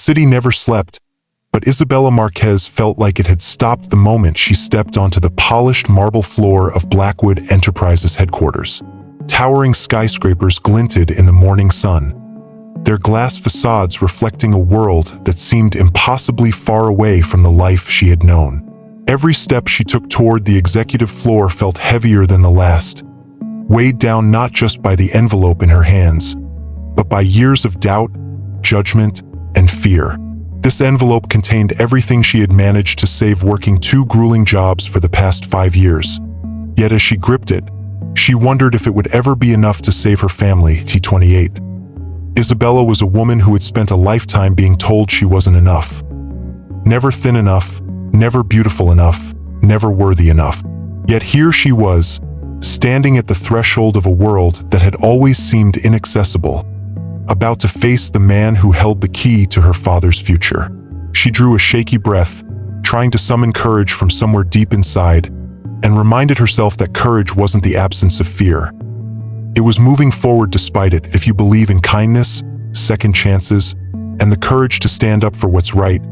city never slept, but Isabella Marquez felt like it had stopped the moment she stepped onto the polished marble floor of Blackwood Enterprises headquarters. Towering skyscrapers glinted in the morning sun, their glass facades reflecting a world that seemed impossibly far away from the life she had known. Every step she took toward the executive floor felt heavier than the last, weighed down not just by the envelope in her hands, but by years of doubt, judgment, and fear. This envelope contained everything she had managed to save working 2 grueling jobs for the past 5 years. Yet as she gripped it, she wondered if it would ever be enough to save her family. T28. Isabella was a woman who had spent a lifetime being told she wasn't enough. Never thin enough, never beautiful enough, never worthy enough. Yet here she was, standing at the threshold of a world that had always seemed inaccessible, about to face the man who held the key to her father's future. She drew a shaky breath, trying to summon courage from somewhere deep inside, and reminded herself that courage wasn't the absence of fear. It was moving forward despite it. If you believe in kindness, second chances, and the courage to stand up for what's right,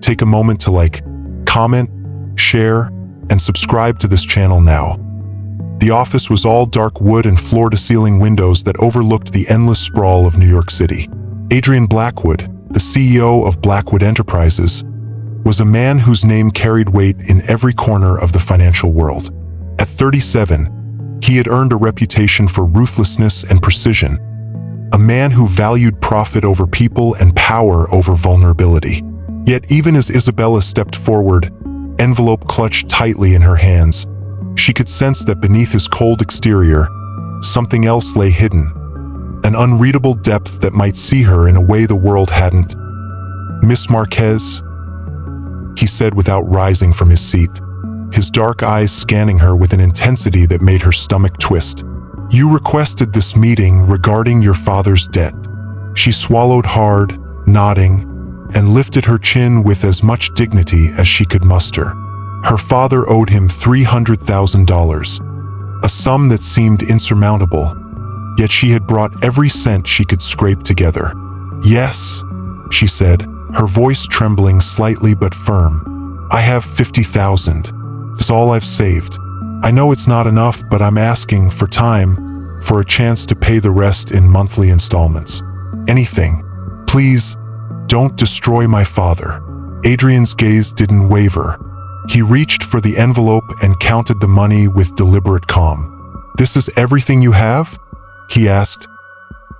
take a moment to like, comment, share, and subscribe to this channel now. The office was all dark wood and floor-to-ceiling windows that overlooked the endless sprawl of New York City. Adrien Blackwood, the CEO of Blackwood Enterprises, was a man whose name carried weight in every corner of the financial world. At 37, he had earned a reputation for ruthlessness and precision, a man who valued profit over people and power over vulnerability. Yet even as Isabella stepped forward, envelope clutched tightly in her hands, she could sense that beneath his cold exterior, something else lay hidden, an unreadable depth that might see her in a way the world hadn't. "Miss Marquez," he said without rising from his seat, his dark eyes scanning her with an intensity that made her stomach twist. "You requested this meeting regarding your father's debt." She swallowed hard, nodding, and lifted her chin with as much dignity as she could muster. Her father owed him $300,000, a sum that seemed insurmountable, yet she had brought every cent she could scrape together. "Yes," she said, her voice trembling slightly but firm. "I have $50,000. It's all I've saved. I know it's not enough, but I'm asking for time, for a chance to pay the rest in monthly installments. Anything. Please, don't destroy my father." Adrien's gaze didn't waver. He reached for the envelope and counted the money with deliberate calm. "This is everything you have?" he asked.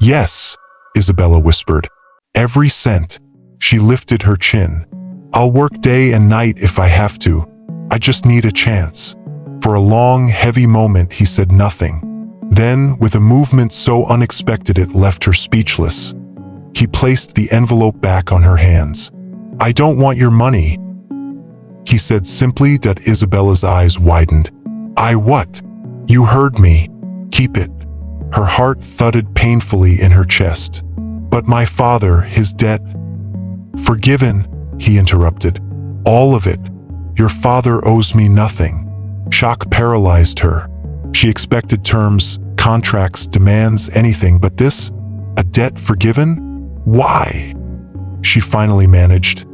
"Yes," Isabella whispered. "Every cent." She lifted her chin. "I'll work day and night if I have to. I just need a chance." For a long, heavy moment, he said nothing. Then, with a movement so unexpected it left her speechless, he placed the envelope back on her hands. "I don't want your money," he said simply. That Isabella's eyes widened. "I what?" "You heard me. Keep it." Her heart thudded painfully in her chest. "But my father, his debt." "Forgiven," he interrupted. "All of it. Your father owes me nothing." Shock paralyzed her. She expected terms, contracts, demands, anything but this? A debt forgiven? Why? She finally managed.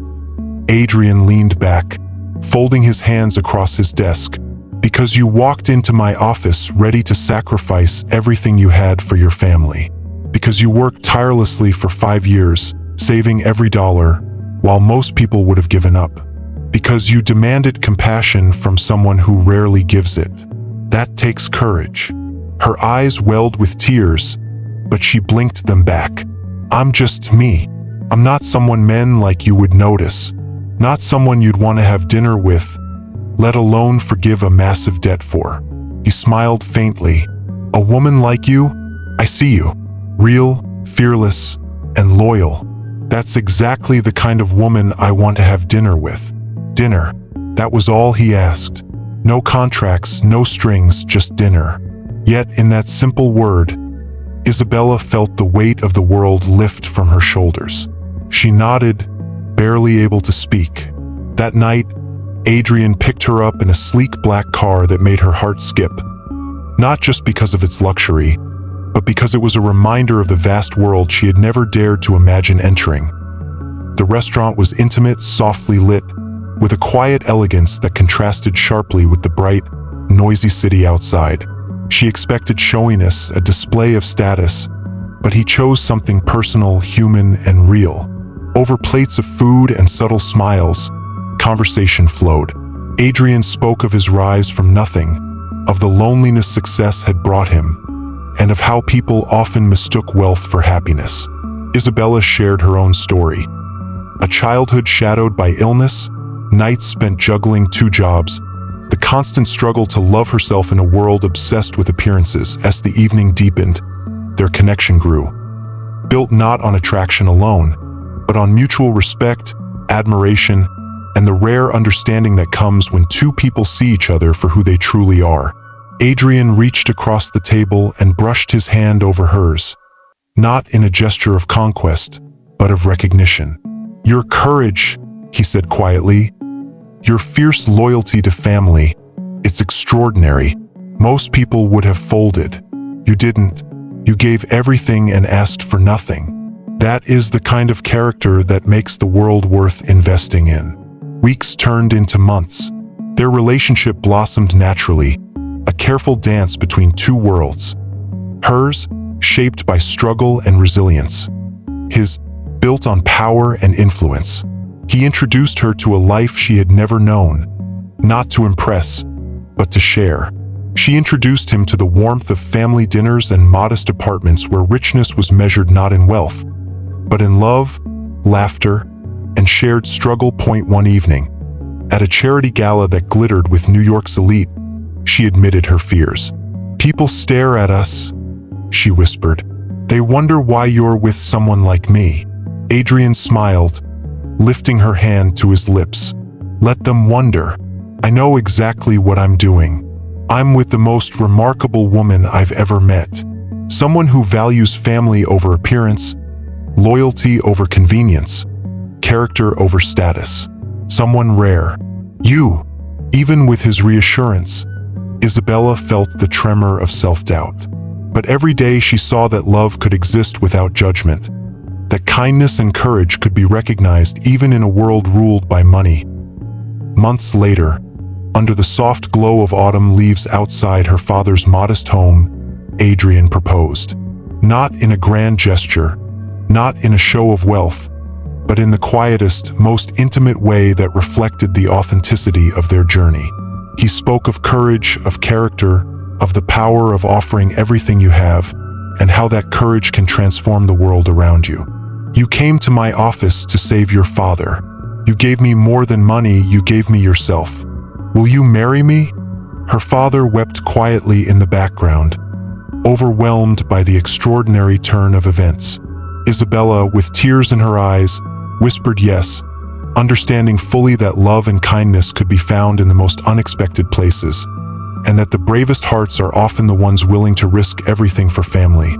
Adrien leaned back, folding his hands across his desk. "Because you walked into my office ready to sacrifice everything you had for your family. Because you worked tirelessly for 5 years, saving every dollar, while most people would have given up. Because you demanded compassion from someone who rarely gives it. That takes courage." Her eyes welled with tears, but she blinked them back. "I'm just me. I'm not someone men like you would notice. Not someone you'd want to have dinner with, let alone forgive a massive debt for." He smiled faintly. "A woman like you? I see you. Real, fearless, and loyal. That's exactly the kind of woman I want to have dinner with." Dinner. That was all he asked. No contracts, no strings, just dinner. Yet in that simple word, Isabella felt the weight of the world lift from her shoulders. She nodded, barely able to speak. That night, Adrien picked her up in a sleek black car that made her heart skip. Not just because of its luxury, but because it was a reminder of the vast world she had never dared to imagine entering. The restaurant was intimate, softly lit, with a quiet elegance that contrasted sharply with the bright, noisy city outside. She expected showiness, a display of status, but he chose something personal, human, and real. Over plates of food and subtle smiles, conversation flowed. Adrien spoke of his rise from nothing, of the loneliness success had brought him, and of how people often mistook wealth for happiness. Isabella shared her own story. A childhood shadowed by illness, nights spent juggling 2 jobs, the constant struggle to love herself in a world obsessed with appearances. As the evening deepened, their connection grew. Built not on attraction alone, but on mutual respect, admiration, and the rare understanding that comes when 2 people see each other for who they truly are. Adrien reached across the table and brushed his hand over hers, not in a gesture of conquest, but of recognition. "Your courage," he said quietly, "your fierce loyalty to family, it's extraordinary. Most people would have folded. You didn't. You gave everything and asked for nothing. That is the kind of character that makes the world worth investing in." Weeks turned into months. Their relationship blossomed naturally, a careful dance between 2 worlds. Hers, shaped by struggle and resilience. His, built on power and influence. He introduced her to a life she had never known, not to impress, but to share. She introduced him to the warmth of family dinners and modest apartments where richness was measured not in wealth, but in love, laughter, and shared struggle. One evening, at a charity gala that glittered with New York's elite, she admitted her fears. "People stare at us," she whispered. "They wonder why you're with someone like me." Adrien smiled, lifting her hand to his lips. "Let them wonder. I know exactly what I'm doing. I'm with the most remarkable woman I've ever met. Someone who values family over appearance, loyalty over convenience, character over status. Someone rare. You." Even with his reassurance, Isabella felt the tremor of self-doubt. But every day she saw that love could exist without judgment, that kindness and courage could be recognized even in a world ruled by money. Months later, under the soft glow of autumn leaves outside her father's modest home, Adrien proposed. Not in a grand gesture, not in a show of wealth, but in the quietest, most intimate way that reflected the authenticity of their journey. He spoke of courage, of character, of the power of offering everything you have, and how that courage can transform the world around you. "You came to my office to save your father. You gave me more than money, you gave me yourself. Will you marry me?" Her father wept quietly in the background, overwhelmed by the extraordinary turn of events. Isabella, with tears in her eyes, whispered yes, understanding fully that love and kindness could be found in the most unexpected places, and that the bravest hearts are often the ones willing to risk everything for family.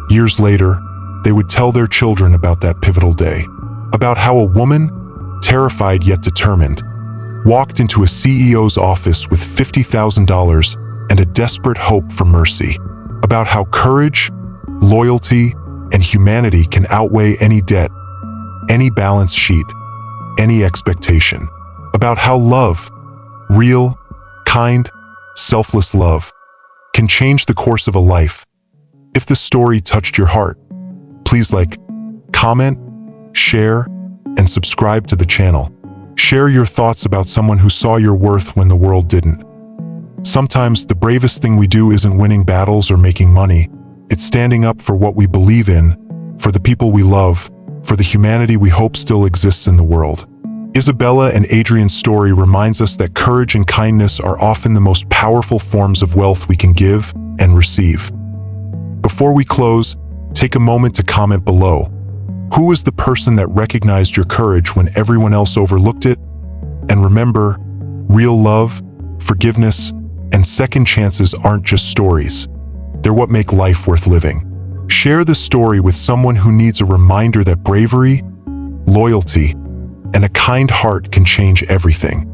Years later, they would tell their children about that pivotal day, about how a woman, terrified yet determined, walked into a CEO's office with $50,000 and a desperate hope for mercy, about how courage, loyalty, and humanity can outweigh any debt, any balance sheet, any expectation, about how love, real, kind, selfless love, can change the course of a life. If this story touched your heart, please like, comment, share, and subscribe to the channel. Share your thoughts about someone who saw your worth when the world didn't. Sometimes the bravest thing we do isn't winning battles or making money. It's standing up for what we believe in, for the people we love, for the humanity we hope still exists in the world. Isabella and Adrien's story reminds us that courage and kindness are often the most powerful forms of wealth we can give and receive. Before we close, take a moment to comment below. Who is the person that recognized your courage when everyone else overlooked it? And remember, real love, forgiveness, and second chances aren't just stories. They're what make life worth living. Share this story with someone who needs a reminder that bravery, loyalty, and a kind heart can change everything.